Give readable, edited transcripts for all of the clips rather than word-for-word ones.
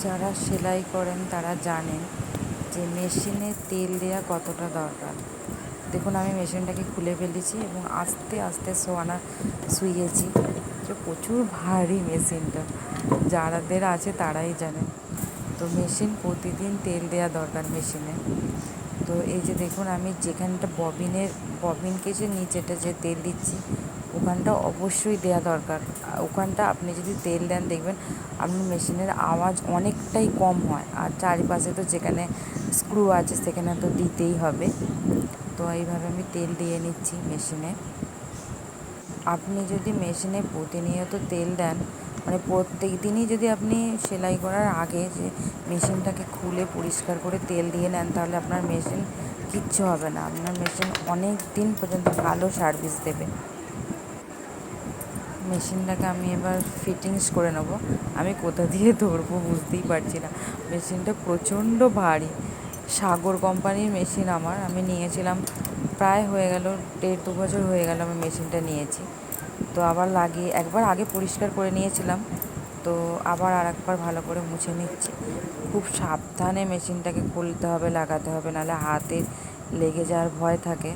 যারা সেলাই করেন তারা জানেন যে মেশিনে তেল দেওয়া কতটা দরকার। দেখুন আমি মেশিনটাকে খুলে ফেলেছি এবং আস্তে আস্তে সোয়ানা শুইয়েছি। যে প্রচুর ভারী মেশিনটা, যারাদের আছে তারাই জানেন। তো মেশিন প্রতিদিন তেল দেওয়া দরকার মেশিনে। তো এই যে দেখুন আমি যেখানটা ববিনকে যে নিচেটা যে তেল দিচ্ছি ওখানটা অবশ্যই দেওয়া দরকার। ওখানটা আপনি যদি তেল দেন দেখবেন আপনার মেশিনের আওয়াজ অনেকটাই কম হয়। আর চারিপাশে তো যেখানে স্ক্রু আছে সেখানে তো দিতেই হবে। তো এইভাবে আমি তেল দিয়ে নিচ্ছি মেশিনে। আপনি যদি মেশিনে প্রতিনিয়ত তেল দেন, মানে প্রত্যেক দিনই যদি আপনি সেলাই করার আগে যে মেশিনটাকে খুলে পরিষ্কার করে তেল দিয়ে নেন, তাহলে আপনার মেশিন কিচ্ছু হবে না। আপনার মেশিন অনেক দিন পর্যন্ত ভালো সার্ভিস দেবে। মেশিনটাকে আমি এবার ফিটিংস করে নেব। আমি কোথা দিয়ে ধরবো বুঝতেই পারছি না। মেশিনটা প্রচণ্ড ভারী। সাগর কোম্পানির মেশিন আমি নিয়েছিলাম, প্রায় হয়ে গেল 1.5-2 বছর হয়ে গেল আমি মেশিনটা নিয়েছি। তো আবার একবার আগে পরিষ্কার করে নিয়েছিলাম, তো আবার আরেকবার ভালো করে মুছে নিচ্ছি। খুব সাবধানে মেশিনটাকে খুলতে হবে, লাগাতে হবে, নাহলে হাতে লেগে যাওয়ার ভয় থাকে।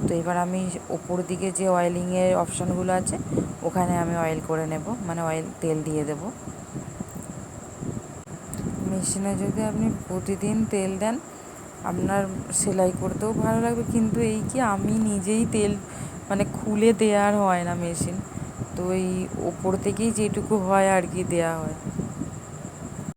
তো এবার আমি ওপর দিকে যে অয়েলিংয়ের অপশানগুলো আছে ওখানে আমি অয়েল করে নেব, মানে তেল দিয়ে দেব। মেশিনে যদি আপনি প্রতিদিন তেল দেন আপনার সেলাই করতেও ভালো লাগবে, কিন্তু এই কি আমি নিজেই তেল মানে খুলে দেওয়ার হয় না মেশিন, তো এই ওপর থেকেই যেটুকু হয় আর কি দেওয়া হয়।